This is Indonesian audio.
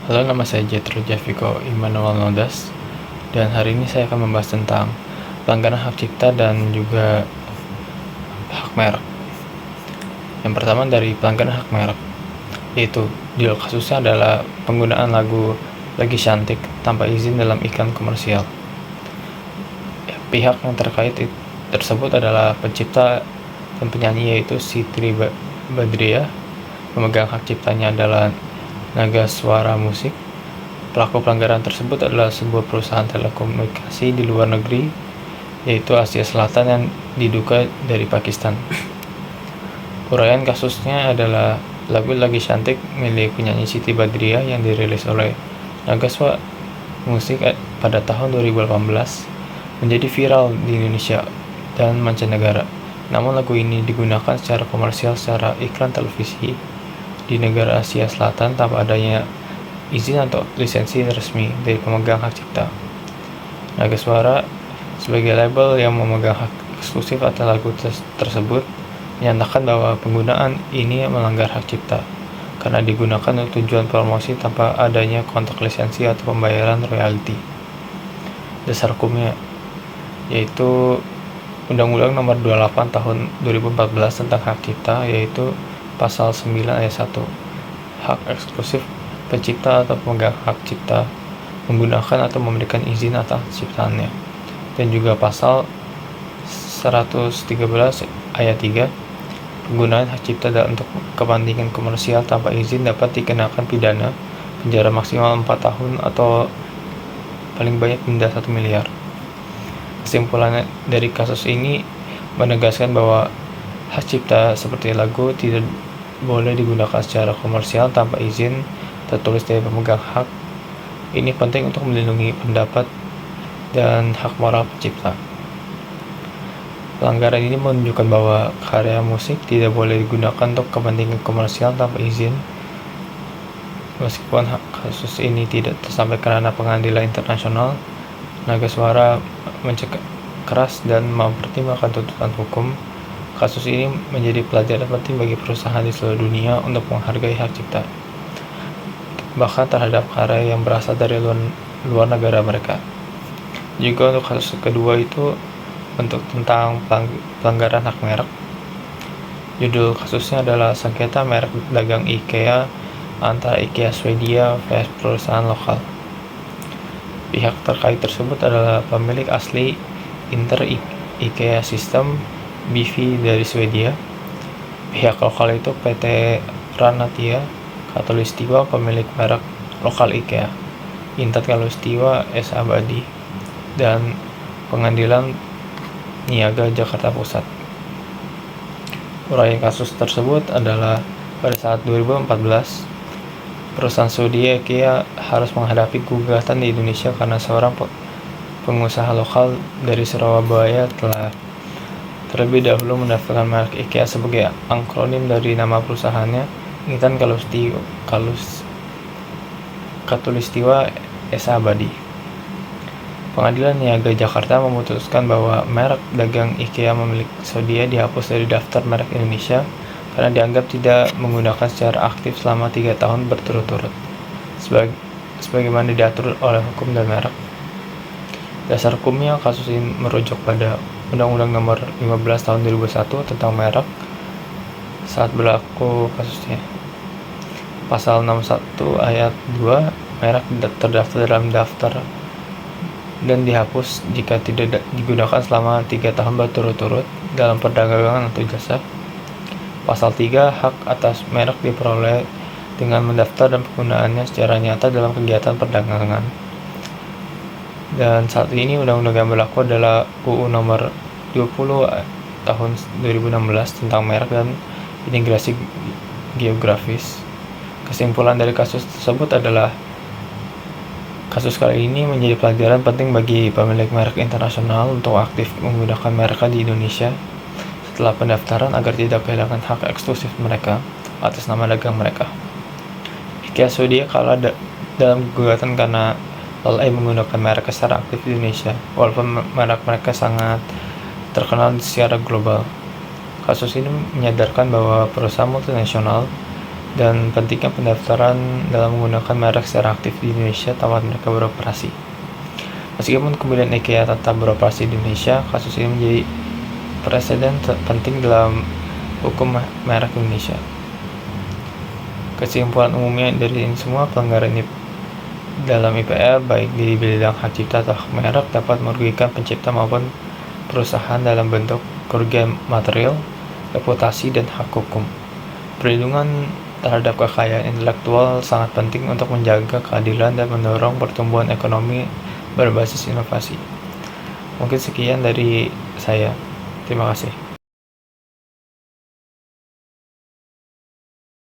Halo, nama saya Jetro Javiko Immanuel Nodas, dan hari ini saya akan membahas tentang pelanggaran hak cipta dan juga hak merek. Yang pertama dari pelanggaran hak merek, yaitu kasusnya adalah penggunaan lagu Lagi Cantik tanpa izin dalam iklan komersial. Pihak yang terkait tersebut adalah pencipta dan penyanyi, yaitu Siti Badriah. Pemegang hak ciptanya adalah Naga Suara Musik. Pelaku pelanggaran tersebut adalah sebuah perusahaan telekomunikasi di luar negeri, yaitu Asia Selatan, yang diduga dari Pakistan. Uraian kasusnya adalah lagu Lagi Cantik milik penyanyi Siti Badriah yang dirilis oleh Naga Suara Musik pada tahun 2018 menjadi viral di Indonesia dan mancanegara. Namun lagu ini digunakan secara komersial secara iklan televisi di negara Asia Selatan tanpa adanya izin atau lisensi resmi dari pemegang hak cipta. Naga Suara sebagai label yang memegang hak eksklusif atas lagu tersebut menyatakan bahwa penggunaan ini melanggar hak cipta karena digunakan untuk tujuan promosi tanpa adanya kontrak lisensi atau pembayaran royalti. Dasar hukumnya yaitu Undang-Undang Nomor 28 Tahun 2014 tentang hak cipta, yaitu Pasal 9 ayat 1. Hak eksklusif pencipta atau pemegang hak cipta menggunakan atau memberikan izin atas ciptaannya. Dan juga Pasal 113 ayat 3. Penggunaan hak cipta untuk kepentingan komersial tanpa izin dapat dikenakan pidana penjara maksimal 4 tahun atau paling banyak denda 1 miliar. Kesimpulannya dari kasus ini menegaskan bahwa hak cipta seperti lagu tidak boleh digunakan secara komersial tanpa izin tertulis dari pemegang hak. Ini penting untuk melindungi pendapat dan hak moral pencipta. Pelanggaran ini menunjukkan bahwa karya musik tidak boleh digunakan untuk kepentingan komersial tanpa izin. Meskipun kasus ini tidak sampai ke ranah pengadilan internasional, Naga Suara mencegah keras dan mempertimbangkan tuntutan hukum. Kasus ini menjadi pelajaran penting bagi perusahaan di seluruh dunia untuk menghargai hak cipta, bahkan terhadap karya yang berasal dari luar negara mereka. Juga untuk kasus kedua itu untuk tentang pelanggaran hak merek. Judul kasusnya adalah sengketa merek dagang IKEA antara IKEA Swedia vs perusahaan lokal. Pihak terkait tersebut adalah pemilik asli Inter IKEA System BV dari Swedia. Pihak lokal itu PT Ranatia Khatulistiwa, pemilik merek lokal IKEA, Intat Khatulistiwa S. Abadi, dan Pengadilan Niaga Jakarta Pusat. Uraian kasus tersebut adalah pada saat 2014, perusahaan Swedia IKEA harus menghadapi gugatan di Indonesia karena seorang pengusaha lokal dari Surabaya telah terlebih dahulu mendaftarkan merek IKEA sebagai akronim dari nama perusahaannya, Intan Khatulistiwa S. Abadi. Pengadilan Niaga Jakarta memutuskan bahwa merek dagang IKEA milik Swedia dihapus dari daftar merek Indonesia karena dianggap tidak menggunakan secara aktif selama 3 tahun berturut-turut, sebagaimana diatur oleh hukum dan merek. Dasar hukumnya, kasus ini merujuk pada Undang-Undang Nomor 15 Tahun 2001 tentang merek saat berlaku kasusnya. Pasal 61 ayat 2, merek terdaftar dalam daftar dan dihapus jika tidak digunakan selama 3 tahun berturut-turut dalam perdagangan atau jasa. Pasal 3, hak atas merek diperoleh dengan mendaftar dan penggunaannya secara nyata dalam kegiatan perdagangan. Dan saat ini undang-undang yang berlaku adalah UU Nomor 20 Tahun 2016 tentang merek dan integrasi geografis. Kesimpulan dari kasus tersebut adalah kasus kali ini menjadi pelajaran penting bagi pemilik merek internasional untuk aktif menggunakan mereka di Indonesia setelah pendaftaran agar tidak kehilangan hak eksklusif mereka atas nama dagang mereka. IKEA Swedia kalah dalam gugatan karena lalai menggunakan merek secara aktif di Indonesia, walaupun merek mereka sangat terkenal secara global. Kasus ini menyadarkan bahwa perusahaan multinasional dan pentingnya pendaftaran dalam menggunakan merek secara aktif di Indonesia tempat mereka beroperasi. Meskipun kemudian IKEA tetap beroperasi di Indonesia, kasus ini menjadi presiden penting dalam hukum merek Indonesia. Kesimpulan umumnya dari ini semua, pelanggaran dalam IPR baik di bidang hak cipta atau hak merek dapat merugikan pencipta maupun perusahaan dalam bentuk kerugian material, reputasi, dan hak hukum. Perlindungan terhadap kekayaan intelektual sangat penting untuk menjaga keadilan dan mendorong pertumbuhan ekonomi berbasis inovasi. Mungkin sekian dari saya. Terima kasih.